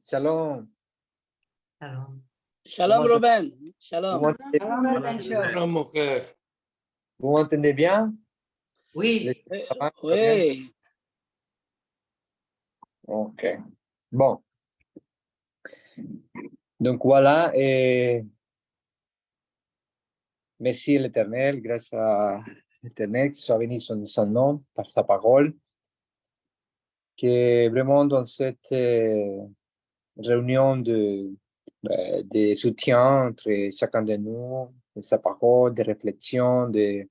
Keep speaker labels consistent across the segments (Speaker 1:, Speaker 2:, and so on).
Speaker 1: Shalom.
Speaker 2: Shalom.
Speaker 3: Shalom, Ruben. Shalom.
Speaker 1: Vous m'entendez bien?
Speaker 2: Oui.
Speaker 3: Oui.
Speaker 1: Ok. Bon. Donc voilà, et merci à l'Éternel, grâce à l'Éternel qui soit béni son nom par sa parole, que vraiment dans cette réunion de soutien entre chacun de nous, de sa parole, de réflexion, de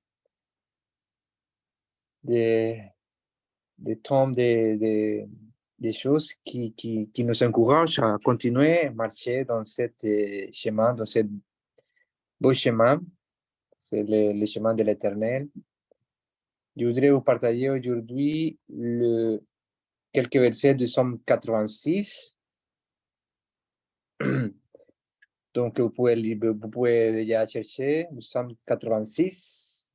Speaker 1: temps, des choses qui nous encouragent à continuer à marcher dans cette chemin, dans ce beau chemin, c'est le chemin de l'Éternel. Je voudrais vous partager aujourd'hui quelques versets du Psaume 86. Donc, vous pouvez déjà chercher le Psaume 86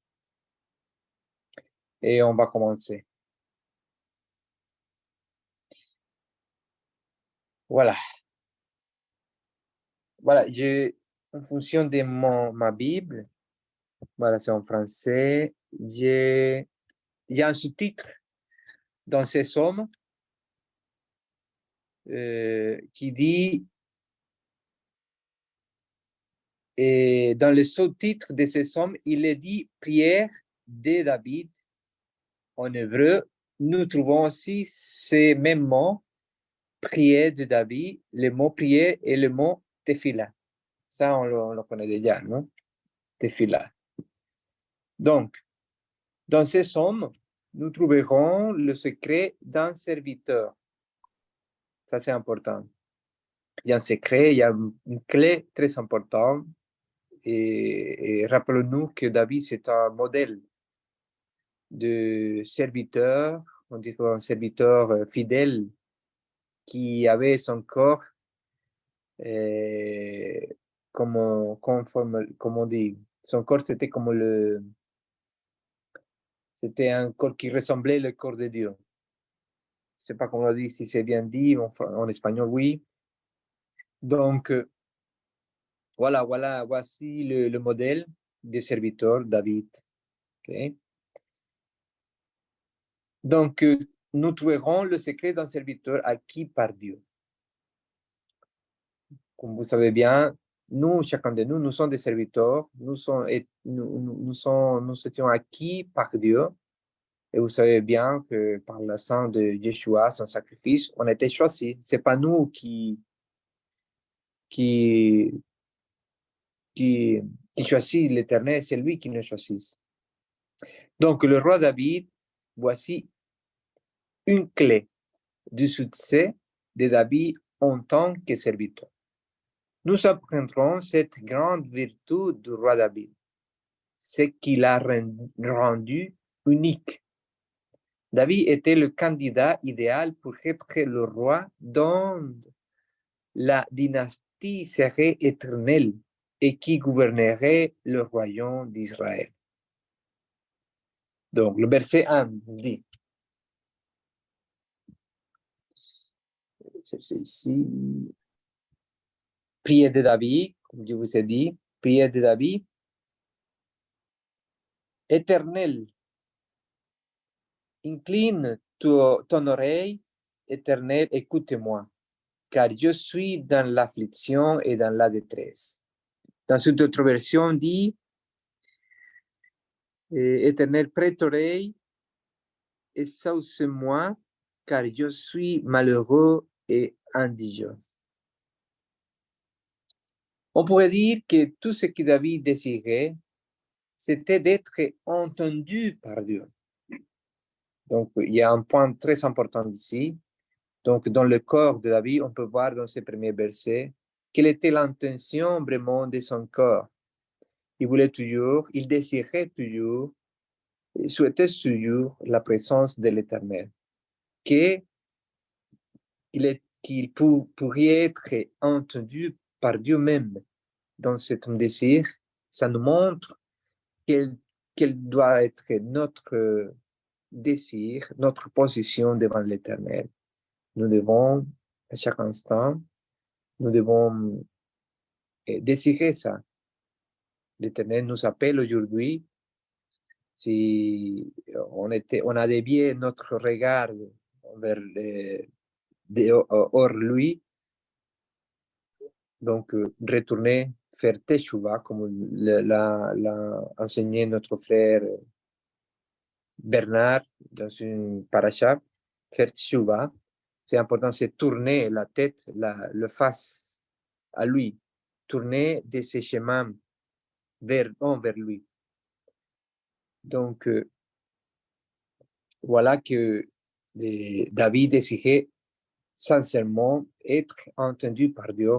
Speaker 1: et on va commencer. Voilà. Voilà, en fonction de ma Bible, voilà, c'est en français, il y a un sous-titre dans ces psaumes qui dit, et dans le sous-titre de ces psaumes, il est dit prière de David. En hébreu, nous trouvons aussi ces mêmes mots, prière de David, le mot prière et le mot tefila. Ça, on le connaît déjà, non? Tefila. Donc, dans ces psaumes, nous trouverons le secret d'un serviteur. Ça, c'est important. Il y a un secret, il y a une clé très importante. Et rappelons-nous que David, c'est un modèle de serviteur, on dit un serviteur fidèle qui avait son corps comme on dit, son corps c'était c'était un corps qui ressemblait au corps de Dieu. Je ne sais pas comment on dit, si c'est bien dit, en espagnol, oui. Donc, voici le modèle du serviteur David. Okay. Donc, nous trouverons le secret d'un serviteur acquis par Dieu. Comme vous savez bien, nous, chacun de nous, nous sommes des serviteurs, nous étions acquis par Dieu. Et vous savez bien que par le sang de Yeshua, son sacrifice, on a été choisis. Ce n'est pas nous qui choisit l'Éternel, c'est lui qui nous choisit. Donc, le roi David, voici une clé du succès de David en tant que serviteur. Nous apprendrons cette grande vertu du roi David, ce qui l'a rendu unique. David était le candidat idéal pour être le roi dont la dynastie serait éternelle et qui gouvernerait le royaume d'Israël. Donc, le verset 1 dit, c'est ici, prière de David, comme je vous ai dit, prière de David, Éternel, incline ton oreille, Éternel, écoute-moi, car je suis dans l'affliction et dans la détresse. Dans cette autre version, dit, Éternel, prête oreille, exauce-moi, car je suis malheureux et indigent. On pourrait dire que tout ce que David désirait, c'était d'être entendu par Dieu. Donc, il y a un point très important ici. Donc, dans le corps de David, on peut voir dans ces premiers versets quelle était l'intention vraiment de son corps. Il voulait toujours, il désirait toujours, il souhaitait toujours la présence de l'Éternel. Qu'il pourrait être entendu par Dieu même dans cet désir. Ça nous montre quel doit être notre désir, notre position devant l'Éternel. Nous devons à chaque instant, nous devons désirer ça. L'Éternel nous appelle aujourd'hui. Si on a dévié notre regard vers hors lui, donc retourner faire Teshuvah, comme l'a enseigné notre frère Bernard dans une paracha, faire Teshuvah, c'est important, c'est tourner la tête, le face à lui, tourner de ses chemins vers lui. Donc, voilà que David désirait sincèrement être entendu par Dieu.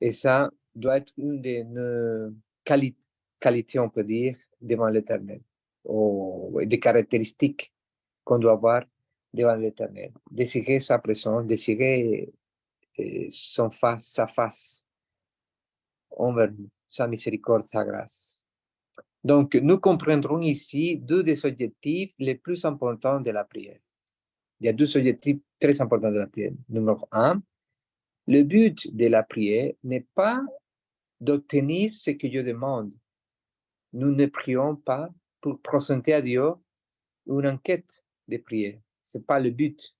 Speaker 1: Et ça doit être une de nos qualités, on peut dire, devant l'Éternel, ou des caractéristiques qu'on doit avoir devant l'Éternel. Désirer sa présence, désirer sa face envers nous, sa miséricorde, sa grâce. Donc, nous comprendrons ici deux des objectifs les plus importants de la prière. Il y a deux objectifs très importants de la prière. Numéro un, le but de la prière n'est pas d'obtenir ce que Dieu demande. Nous ne prions pas pour présenter à Dieu une enquête de prière. Ce n'est pas le but.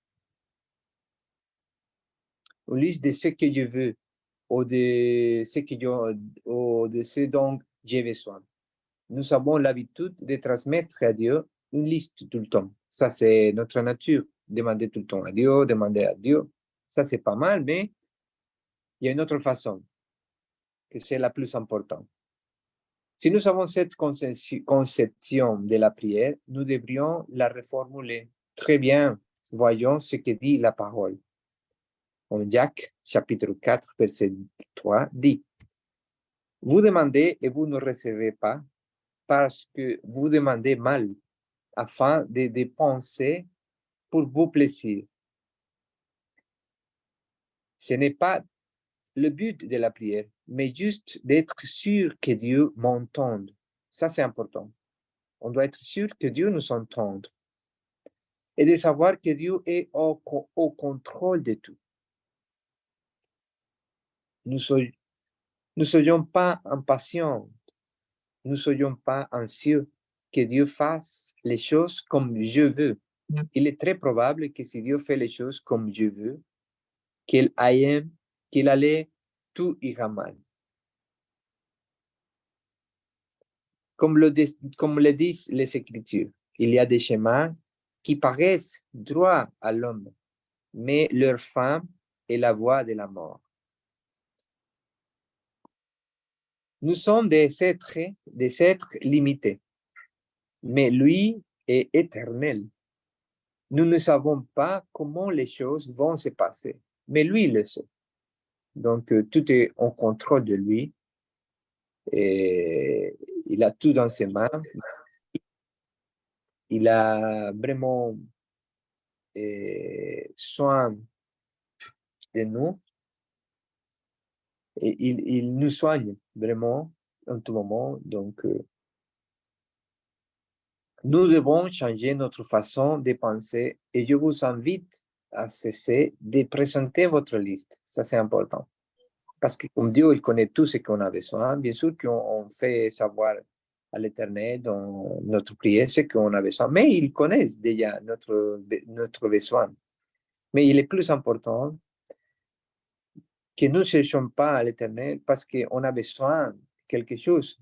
Speaker 1: Une liste de ce que Dieu veut ou de ce dont j'ai besoin. Nous avons l'habitude de transmettre à Dieu une liste tout le temps. Ça, c'est notre nature. Demander tout le temps à Dieu, demander à Dieu. Ça, c'est pas mal, mais il y a une autre façon que c'est la plus importante. Si nous avons cette conception de la prière, nous devrions la reformuler. Très bien, voyons ce que dit la parole. En Jacques, chapitre 4, verset 3, dit « Vous demandez et vous ne recevez pas parce que vous demandez mal, afin de dépenser pour vos plaisirs. » Ce n'est pas le but de la prière, mais juste d'être sûr que Dieu m'entende. Ça, c'est important. On doit être sûr que Dieu nous entende et de savoir que Dieu est au contrôle de tout. Nous ne soyons pas impatients, nous ne soyons pas anxieux que Dieu fasse les choses comme je veux. Il est très probable que si Dieu fait les choses comme je veux, qu'il allait tout ira mal. Comme le disent les Écritures, il y a des chemins qui paraissent droits à l'homme, mais leur fin est la voie de la mort. Nous sommes des êtres limités, mais lui est éternel. Nous ne savons pas comment les choses vont se passer, mais lui le sait. Donc, tout est en contrôle de lui et il a tout dans ses mains. Il a vraiment soin de nous et il nous soigne vraiment en tout moment. Donc, nous devons changer notre façon de penser et je vous invite à cesser de présenter votre liste. Ça, c'est important. Parce que comme Dieu, il connaît tout ce qu'on a besoin. Bien sûr qu'on fait savoir à l'Éternel dans notre prière ce qu'on a besoin, mais il connaît déjà notre besoin. Mais il est plus important que nous ne cherchions pas à l'Éternel parce qu'on a besoin de quelque chose.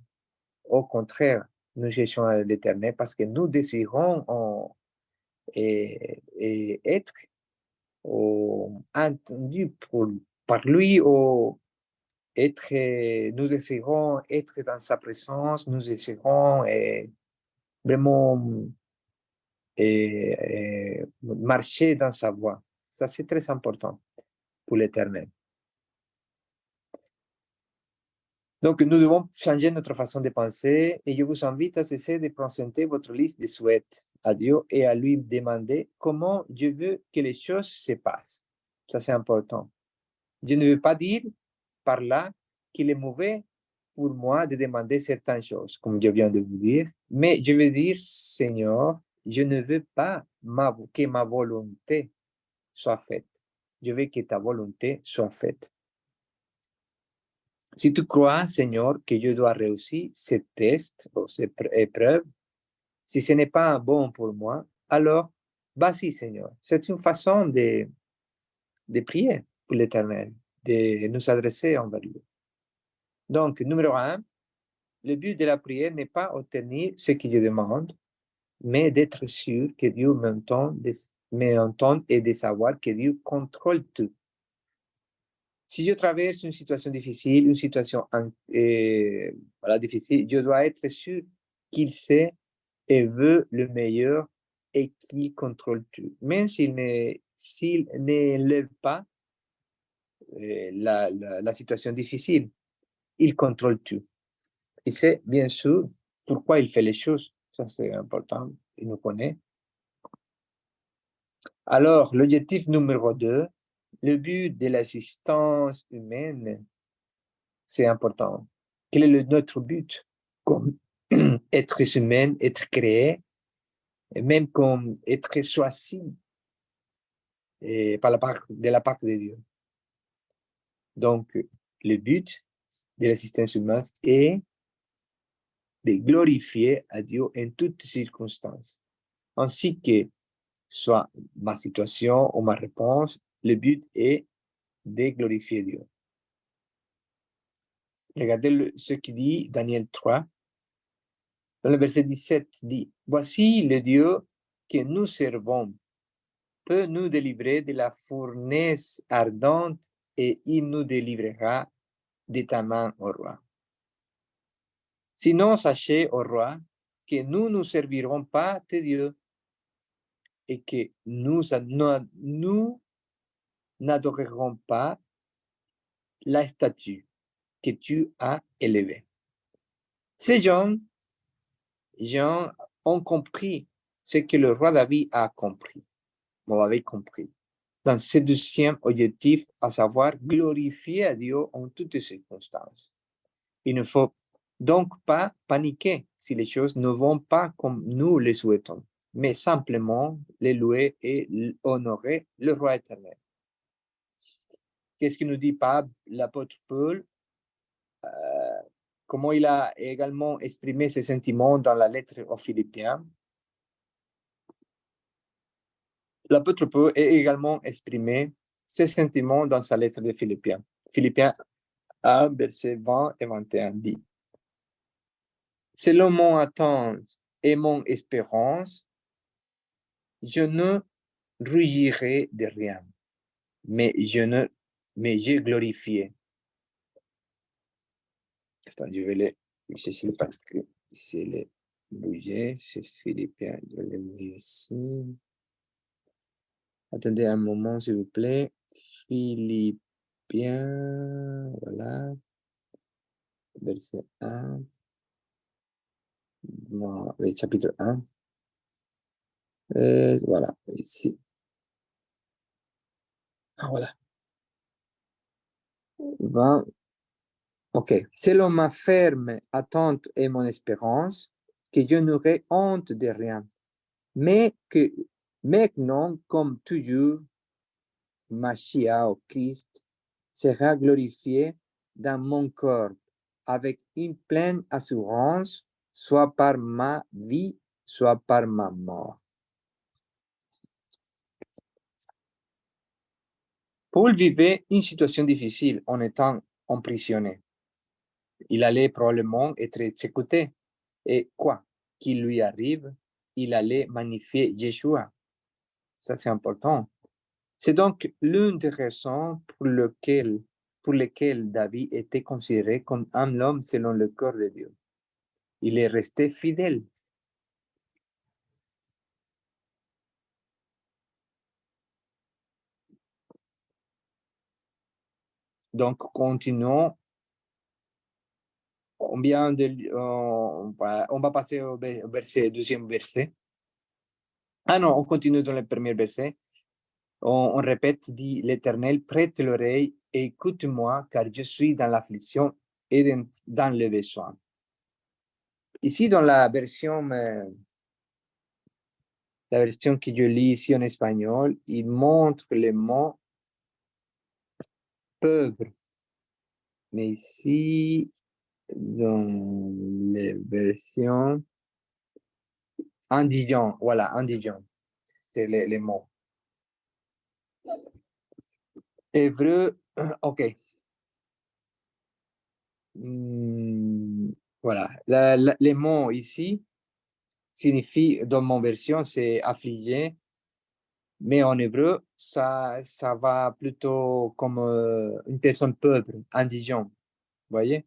Speaker 1: Au contraire, nous cherchons à l'Éternel parce que nous désirons être entendus par lui, nous désirons être dans sa présence, nous désirons vraiment marcher dans sa voie. Ça, c'est très important pour l'Éternel. Donc, nous devons changer notre façon de penser et je vous invite à cesser de présenter votre liste de souhaits à Dieu et à lui demander comment je veux que les choses se passent. Ça, c'est important. Je ne veux pas dire par là qu'il est mauvais pour moi de demander certaines choses, comme je viens de vous dire, mais je veux dire, Seigneur, je ne veux pas que ma volonté soit faite, je veux que ta volonté soit faite. Si tu crois, Seigneur, que je dois réussir ces tests ou ces épreuves, si ce n'est pas bon pour moi, alors vas-y, Seigneur. C'est une façon de prier pour l'Éternel, de nous adresser envers lui. Donc, numéro 1, le but de la prière n'est pas obtenir ce que je demande, mais d'être sûr que Dieu m'entend et de savoir que Dieu contrôle tout. Si je traverse une situation difficile, une situation difficile, je dois être sûr qu'il sait et veut le meilleur et qu'il contrôle tout. Même s'il n'élève pas la situation difficile, il contrôle tout. Il sait bien sûr pourquoi il fait les choses. Ça, c'est important. Il nous connaît. Alors, l'objectif numéro 2, le but de l'assistance humaine, c'est important. Quel est notre but comme être humain, être créé, et même comme être choisi de la part de Dieu. Donc, le but de l'assistance humaine est de glorifier à Dieu en toutes circonstances, ainsi que soit ma situation ou ma réponse, le but est de glorifier Dieu. Regardez ce qu'il dit Daniel 3. Dans le verset 17 dit, « Voici le Dieu que nous servons peut nous délivrer de la fournaise ardente et il nous délivrera de ta main, ô roi. Sinon, sachez, ô roi, que nous ne servirons pas tes dieux et que nous n'adorerons pas la statue que tu as élevée. » Ces gens ont compris ce que le roi David a compris, ou avait compris, dans ce deuxième objectif, à savoir glorifier à Dieu en toutes circonstances. Il ne faut donc pas paniquer si les choses ne vont pas comme nous les souhaitons, mais simplement les louer et honorer le roi éternel. Qu'est-ce que nous dit l'apôtre Paul? Comment il a également exprimé ses sentiments dans la lettre aux Philippiens. L'apôtre Paul a également exprimé ses sentiments dans sa lettre de Philippiens. Philippiens 1, versets 20 et 21 dit, « Selon mon attente et mon espérance, je ne rougirai de rien, mais j'ai glorifié. » Attends, je vais les chercher parce que c'est les bouger, c'est Philippiens, je vais les mettre ici. Attendez un moment, s'il vous plaît. Philippiens, voilà. Verset 1. Oui, chapitre 1. Voilà, ici. Ah, voilà. 20. Ok. Selon ma ferme attente et mon espérance, que je n'aurai honte de rien, mais que maintenant, comme toujours, Machia au Christ sera glorifié dans mon corps avec une pleine assurance, soit par ma vie, soit par ma mort. Paul vivait une situation difficile en étant emprisonné. Il allait probablement être exécuté. Et quoi qu'il lui arrive, il allait magnifier Yeshua. Ça, c'est important. C'est donc l'une des raisons pour lesquelles David était considéré comme un homme selon le cœur de Dieu. Il est resté fidèle. Donc, continuons. On va passer au deuxième verset. Ah non, on continue dans le premier verset. On répète, dit l'Éternel, prête l'oreille et écoute-moi, car je suis dans l'affliction et dans le besoin. Ici, dans la version que je lis ici en espagnol, il montre les mots pauvre. Mais ici, dans les versions indigents, voilà, indigents, c'est les mots. Hébreu, ok. Voilà, les mots ici signifient, dans mon version, c'est affligé, mais en hébreu, ça va plutôt comme une personne pauvre, indigent, vous voyez?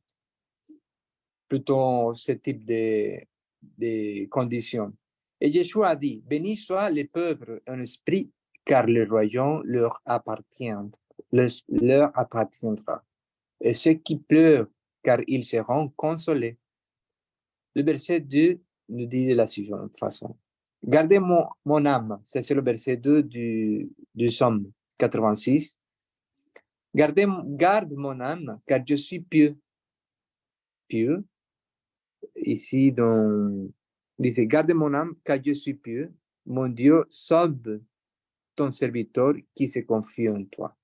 Speaker 1: Plutôt ce type de conditions. Et Yeshua a dit, béni soient les pauvres en esprit, car le royaume leur appartiendra. Et ceux qui pleurent, car ils seront consolés. Le verset 2 nous dit de la suivante façon. Gardez mon âme, c'est le verset 2 du psaume 86. Garde mon âme, car je suis pieux. Pieux. Ici, dice, garde mon âme, car je suis pieux. Mon Dieu, sauve ton serviteur qui se confie en toi.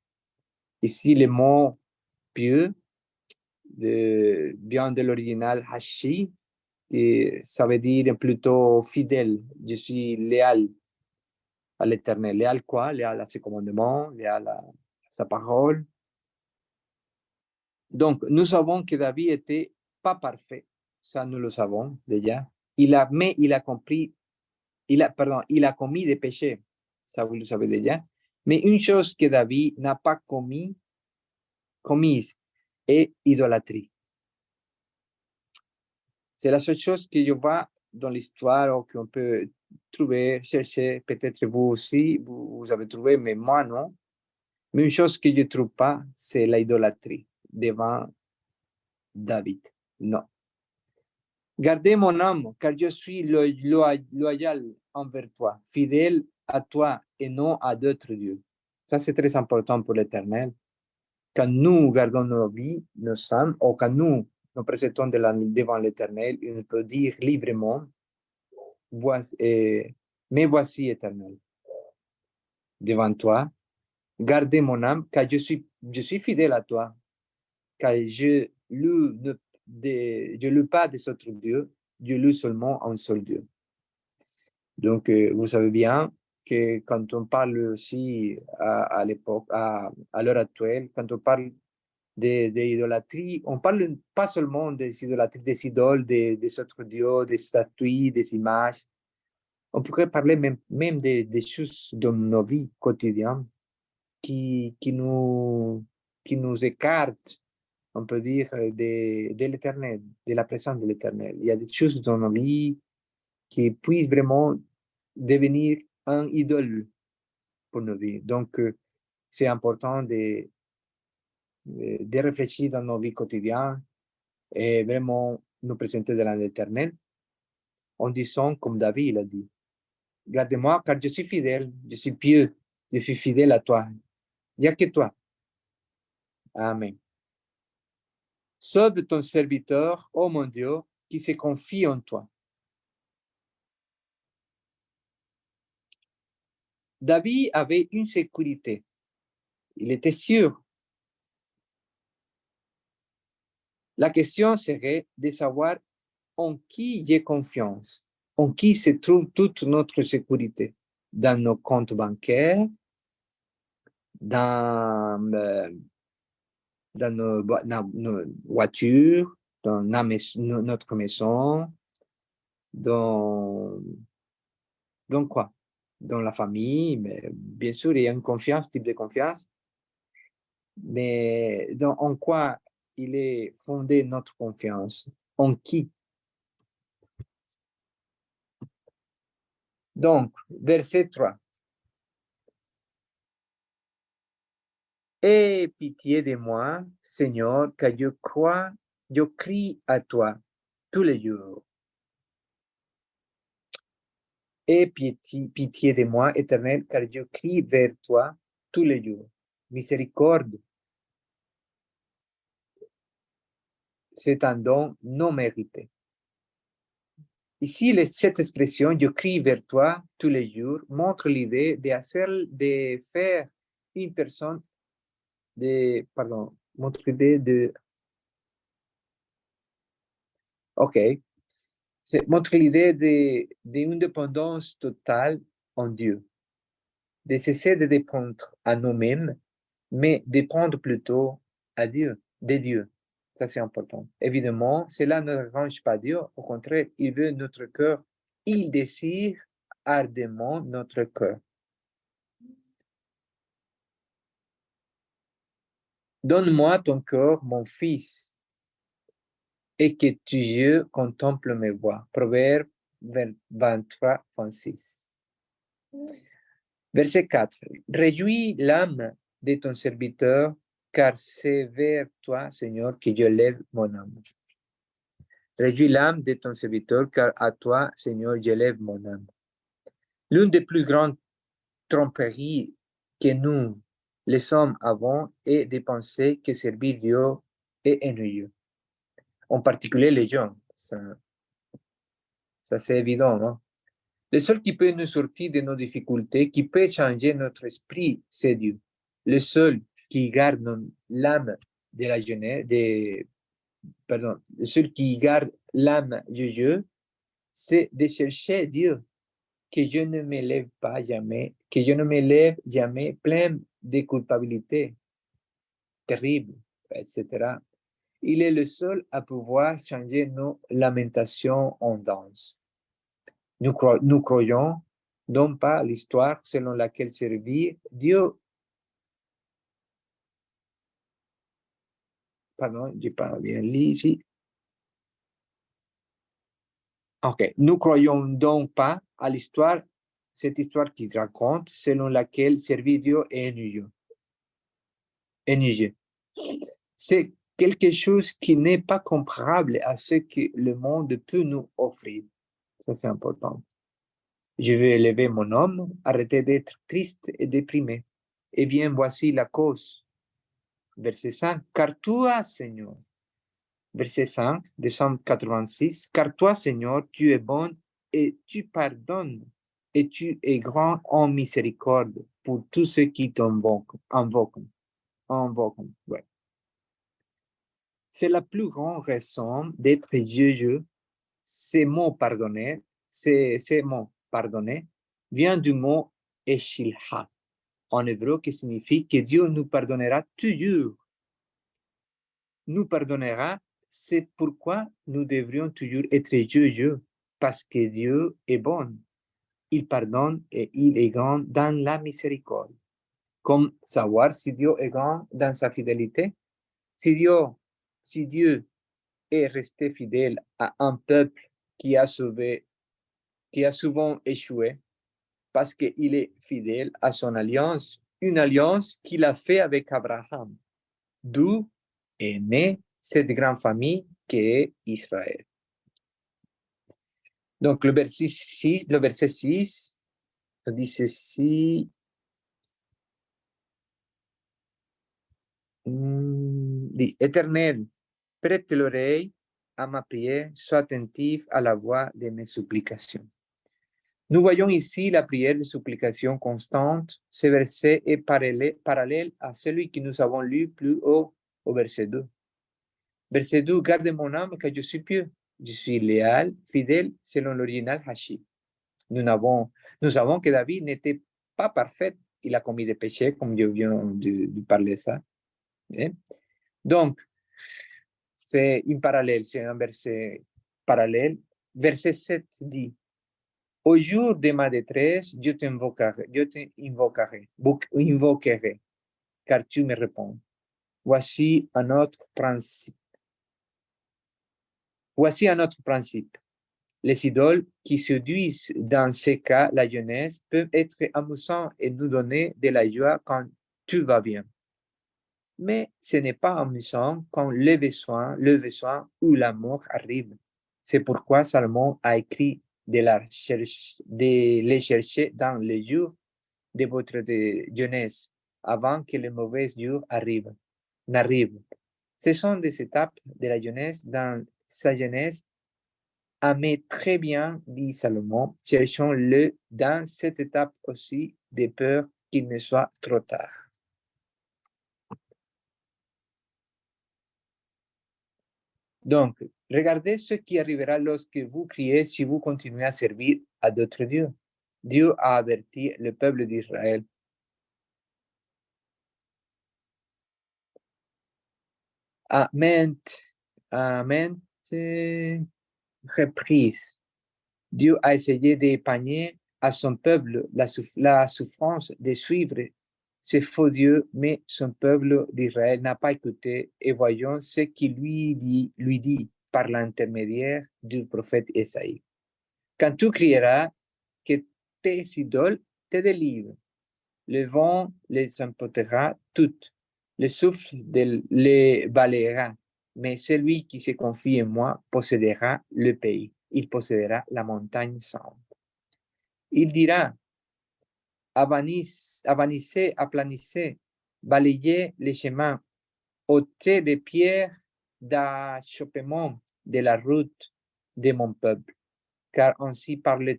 Speaker 1: Ici, le mot pieux vient de l'original hashi, et ça veut dire plutôt fidèle. Je suis léal à l'Éternel. Léal quoi? Léal à ses commandements, léal à sa parole. Donc, nous savons que David n'était pas parfait. Ça, nous le savons déjà. Mais il a commis des péchés. Ça, vous le savez déjà. Mais une chose que David n'a pas commise est idolâtrie. C'est la seule chose que je vois dans l'histoire ou qu'on peut trouver, chercher. Peut-être vous aussi, vous avez trouvé, mais moi non. Mais une chose que je ne trouve pas, c'est l'idolâtrie devant David. Non. Gardez mon âme, car je suis loyal envers toi, fidèle à toi et non à d'autres dieux. Ça, c'est très important pour l'Éternel. Quand nous gardons nos vies, nos âmes, ou quand nous nous présentons devant l'Éternel, il peut dire librement, mais voici, Éternel, devant toi, gardez mon âme, car je suis fidèle à toi, car je loue pas des autres dieux, je loue seulement un seul Dieu. Donc, vous savez bien que quand on parle aussi à l'époque, à l'heure actuelle, quand on parle d'idolâtrie, on parle pas seulement des idolâtries, des idoles, des autres dieux, des statues, des images. On pourrait parler même des choses dans nos vies quotidiennes qui nous écartent, on peut dire, de l'Éternel, de la présence de l'Éternel. Il y a des choses dans nos vies qui puissent vraiment devenir un idole pour nos vies. Donc, c'est important de réfléchir dans nos vies quotidiennes et vraiment nous présenter devant l'Éternel en disant, comme David il a dit, garde-moi car je suis fidèle, je suis pieux, je suis fidèle à toi. Il n'y a que toi. Amen. Sauve ton serviteur, ô mon Dieu, qui se confie en toi. David avait une sécurité. Il était sûr. La question serait de savoir en qui j'ai confiance, en qui se trouve toute notre sécurité, dans nos comptes bancaires, dans nos voitures, dans notre maison, dans quoi? Dans la famille, mais bien sûr, il y a une confiance, type de confiance, mais en quoi il est fondé notre confiance? En qui? Donc, verset 3. Aie pitié de moi, Seigneur, car je crie à toi tous les jours. Aie pitié de moi, Éternel, car je crie vers toi tous les jours. Miséricorde, c'est un don non mérité. Ici, cette expression, je crie vers toi tous les jours, montre l'idée de faire une personne montre l'idée d'une dépendance totale en Dieu, de cesser de dépendre à nous-mêmes, mais dépendre plutôt à Dieu, de Dieu. Ça, c'est important. Évidemment, cela ne range pas Dieu. Au contraire, il veut notre cœur. Il désire ardemment notre cœur. Donne-moi ton cœur, mon fils, et que tes yeux contemplent mes voies. Proverbe 23, 26. Verset 4. Réjouis l'âme de ton serviteur, car c'est vers toi, Seigneur, que je lève mon âme. Réjouis l'âme de ton serviteur, car à toi, Seigneur, je lève mon âme. L'une des plus grandes tromperies que nous, les hommes, avons est de penser que servir Dieu est ennuyeux. En particulier les gens. Ça c'est évident, non? Le seul qui peut nous sortir de nos difficultés, qui peut changer notre esprit, c'est Dieu. Le seul qui garde l'âme de la jeunesse, le seul qui garde l'âme de Dieu, c'est de chercher Dieu. Que je ne me lève pas jamais, que je ne me lève jamais plein de culpabilité terrible, etc. Il est le seul à pouvoir changer nos lamentations en danse. Nous croyons non pas l'histoire selon laquelle servir Dieu. Pardon, je n'ai pas bien lu ici. Ok, nous croyons donc pas à l'histoire, cette histoire qui raconte, selon laquelle servir Dieu est ennuyeux. C'est quelque chose qui n'est pas comparable à ce que le monde peut nous offrir. Ça, c'est important. Je vais élever mon homme, arrêter d'être triste et déprimé. Eh bien, voici la cause. Verset 5. Car toi, Seigneur, verset 5 de Psaume 86, car toi, Seigneur, tu es bon et tu pardonnes et tu es grand en miséricorde pour tous ceux qui t'invoquent. Ouais. C'est la plus grande raison d'être Dieu. Ces mots pardonner, ces mots pardonner vient du mot Eshilha, en hébreu, qui signifie que Dieu nous pardonnera toujours. Nous pardonnera, c'est pourquoi nous devrions toujours être Dieu, parce que Dieu est bon. Il pardonne et il est grand dans la miséricorde. Comme savoir si Dieu est grand dans sa fidélité, si Dieu est resté fidèle à un peuple qui a souvent échoué, parce qu'il est fidèle à son alliance, une alliance qu'il a fait avec Abraham, d'où est née cette grande famille qu'est Israël. Donc, le verset 6 dit ceci. Dit, Éternel, prête l'oreille à ma prière, sois attentif à la voix de mes supplications. Nous voyons ici la prière de supplication constante. Ce verset est parallèle à celui que nous avons lu plus haut au verset 2. Verset 2, garde mon âme car je suis pieux. Je suis léal, fidèle selon l'original Hashi. Nous savons que David n'était pas parfait. Il a commis des péchés, comme je viens de parler ça. Donc, c'est un parallèle, c'est un verset parallèle. Verset 7 dit, au jour de ma détresse, je t'invoquerai, car tu me réponds. Voici un autre principe. Les idoles qui séduisent dans ces cas la jeunesse peuvent être amusants et nous donner de la joie quand tout va bien. Mais ce n'est pas amusant quand le besoin ou la mort arrive. C'est pourquoi Salomon a écrit de les chercher dans les jours de votre jeunesse, avant que les mauvais jours n'arrivent. Ce sont des étapes de la jeunesse dans sa jeunesse. Mais très bien, dit Salomon, cherchons-le dans cette étape aussi, de peur qu'il ne soit trop tard. Donc, regardez ce qui arrivera lorsque vous criez si vous continuez à servir à d'autres dieux. Dieu a averti le peuple d'Israël. À maintes reprises, Dieu a essayé d'épargner à son peuple la souffrance de suivre ces faux dieux, mais son peuple d'Israël n'a pas écouté, et voyons ce qu'il lui dit par l'intermédiaire du prophète Esaïe. Quand tu crieras que tes idoles te délivrent, le vent les emportera toutes, le souffle les balayera, mais celui qui se confie en moi possédera le pays, il possédera la montagne sainte. Il dira, avanissez, aplanissez, balayez les chemins, ôtez les pierres d'achoppement de la route de mon peuple, car ainsi parle le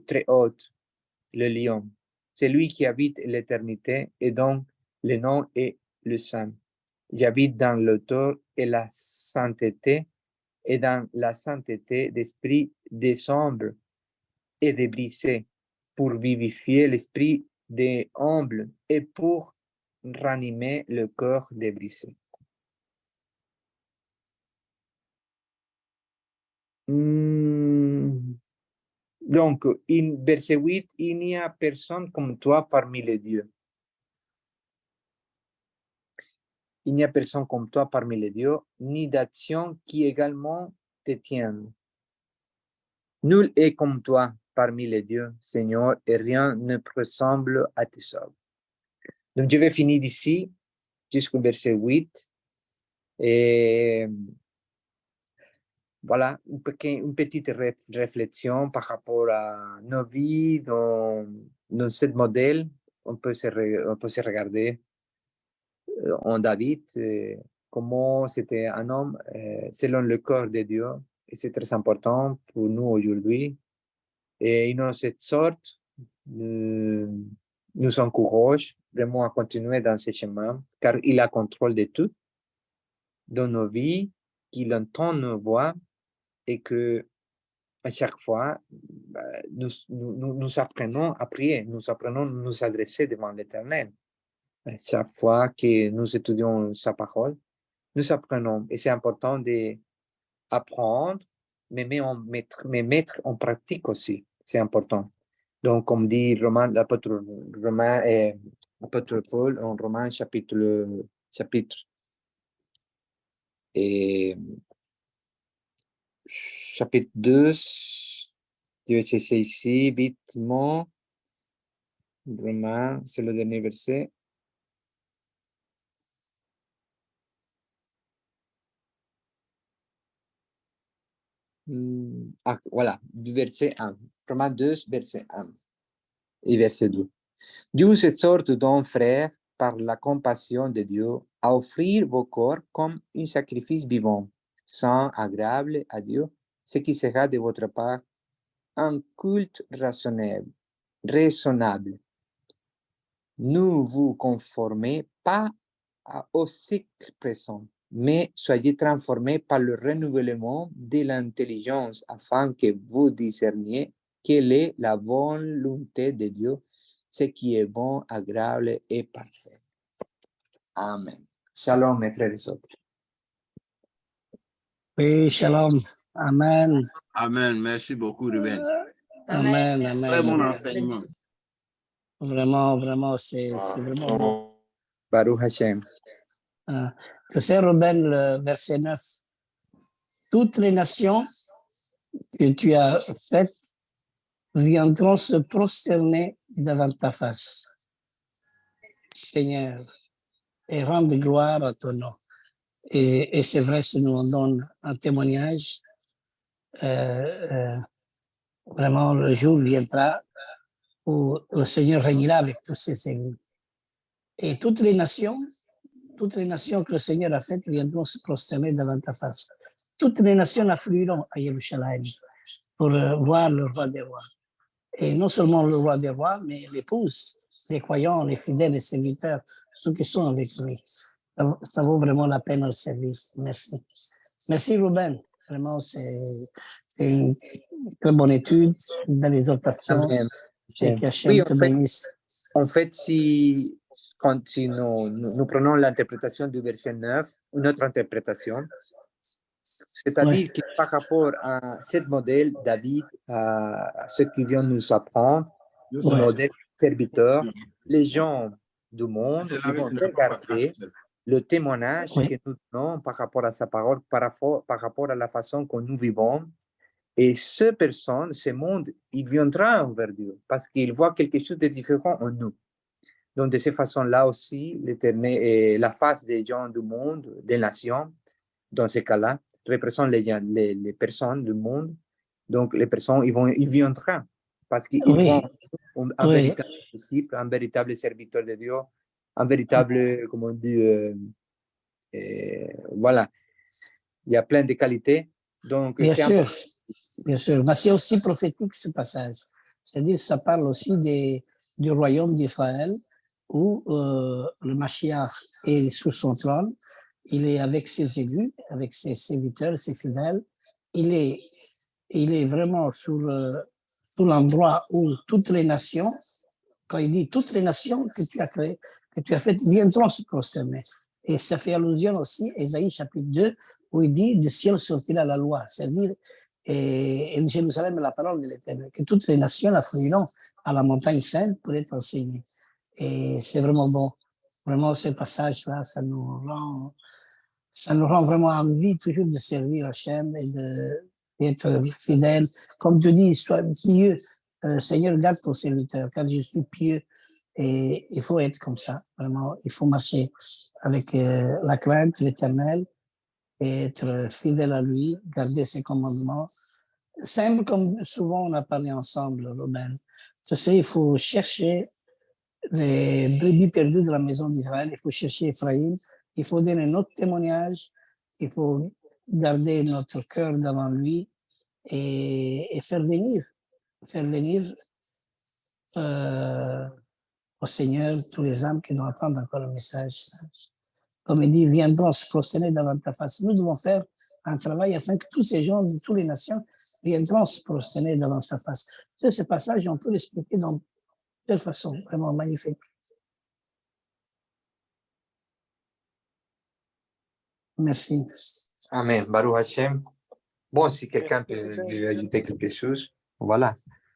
Speaker 1: très haut, le lion, celui qui habite l'éternité et dont le nom est le saint. J'habite dans l'auteur et la sainteté, et dans la sainteté d'esprit des sombres et de brisés, pour vivifier l'esprit des humbles et pour ranimer le cœur des brisés. Donc, verset 8, il n'y a personne comme toi parmi les dieux. Il n'y a personne comme toi parmi les dieux, ni d'action qui également te tienne. Nul est comme toi parmi les dieux, Seigneur, et rien ne ressemble à tes œuvres. Donc, je vais finir d'ici jusqu'au verset 8. Et voilà, une petite réflexion par rapport à nos vies dans ce modèle. On peut se regarder en David, comment c'était un homme selon le cœur de Dieu. Et c'est très important pour nous aujourd'hui. Et dans cette sorte, nous encourage vraiment à continuer dans ce chemin, car il a contrôle de tout dans nos vies, qu'il entend nos voix et que à chaque fois, nous apprenons à prier, nous apprenons à nous adresser devant l'Éternel. Chaque fois que nous étudions sa parole, nous apprenons, et c'est important d'apprendre, mais mettre en pratique aussi, c'est important. Donc, comme dit l'apôtre Paul en Romains chapitre chapitre 2, je vais essayer ici, vitement, Romains, c'est le dernier verset. Voilà, du verset 1. Romains 2, verset 1 et verset 2. Dieu vous exhorte donc, frères, par la compassion de Dieu, à offrir vos corps comme un sacrifice vivant, saint, agréable à Dieu, ce qui sera de votre part un culte raisonnable. Ne vous conformez pas au siècle présent, mais soyez transformés par le renouvellement de l'intelligence afin que vous discerniez quelle est la volonté de Dieu, ce qui est bon, agréable et parfait. Amen. Shalom, mes frères et sœurs.
Speaker 3: Oui, shalom. Amen.
Speaker 4: Amen. Merci beaucoup, Ruben.
Speaker 3: Amen, amen.
Speaker 4: Très bon enseignement.
Speaker 3: Vraiment, c'est vraiment bon.
Speaker 1: Baruch Hashem.
Speaker 3: Tu sais, Ruben, le verset 9. Toutes les nations que tu as faites viendront se prosterner devant ta face, Seigneur, et rendre gloire à ton nom. Et c'est vrai, si nous on donne un témoignage, vraiment le jour viendra où le Seigneur régnera avec tous ses ennemis. Et toutes les nations que le Seigneur a faites viendront se prosterner devant ta face. Toutes les nations afflueront à Jérusalem pour voir le roi des rois. Et non seulement le roi des rois, mais l'épouse, les croyants, les fidèles, les serviteurs, ceux qui sont avec lui. Ça vaut vraiment la peine le service. Merci. Merci, Ruben. Vraiment, c'est une très bonne étude, une belle exhortation.
Speaker 1: Amen.
Speaker 3: Et qu'Hachem
Speaker 1: Oui,
Speaker 3: te bénisse.
Speaker 1: en fait, si nous prenons l'interprétation du verset 9, une autre interprétation, c'est-à-dire que par rapport à ce modèle, David, à ce qu'il vient nous apprendre, le modèle serviteur, les gens du monde, ils vont regarder le témoignage que nous donnons par rapport à sa parole, par rapport à la façon que nous vivons. Et ces personnes, ce monde, il viendra envers Dieu parce qu'il voit quelque chose de différent en nous. Donc, de cette façon-là aussi, l'Éternel et la face des gens du monde, des nations, dans ce cas-là, représente les personnes du monde. Donc, les personnes, ils viendront parce qu'ils vont un véritable disciple, un véritable serviteur de Dieu, un véritable, comment on dit, voilà. Il y a plein de qualités. Donc,
Speaker 3: bien sûr, bien sûr. Mais c'est aussi prophétique ce passage. C'est-à-dire, ça parle aussi du royaume d'Israël où le Mashiach est sous son trône. Il est avec ses élus, avec ses serviteurs, ses fidèles. Il est vraiment sous l'endroit où toutes les nations, quand il dit toutes les nations que tu as créées, que tu as faites, viendront se prosterner. Et ça fait allusion aussi à Ésaïe chapitre 2, où il dit, du ciel sortira la loi, c'est-à-dire, et de Jérusalem la parole de l'Éternel, que toutes les nations afflueront à la montagne sainte pour être enseignées. Et c'est vraiment bon. Vraiment, ce passage-là, ça nous rend vraiment envie toujours de servir Hachem et d'être fidèle. Comme tu dis, sois pieux. Seigneur, garde ton serviteur, car je suis pieux. Et il faut être comme ça, vraiment. Il faut marcher avec la crainte de l'Éternel et être fidèle à lui, garder ses commandements. Simple comme souvent on a parlé ensemble, Robin. Tu sais, il faut chercher les brebis perdues de la maison d'Israël, il faut chercher Ephraïm, il faut donner notre témoignage, il faut garder notre cœur devant lui et faire venir au Seigneur tous les âmes qui doivent apprendre encore le message. Comme il dit, viendront se prosterner devant ta face. Nous devons faire un travail afin que tous ces gens de toutes les nations viendront se prosterner devant sa face. Ce passage, on peut l'expliquer dans telle façon, vraiment magnifique. Merci.
Speaker 1: Amen. Baruch Hashem. Bon, si quelqu'un peut ajouter quelque chose, voilà.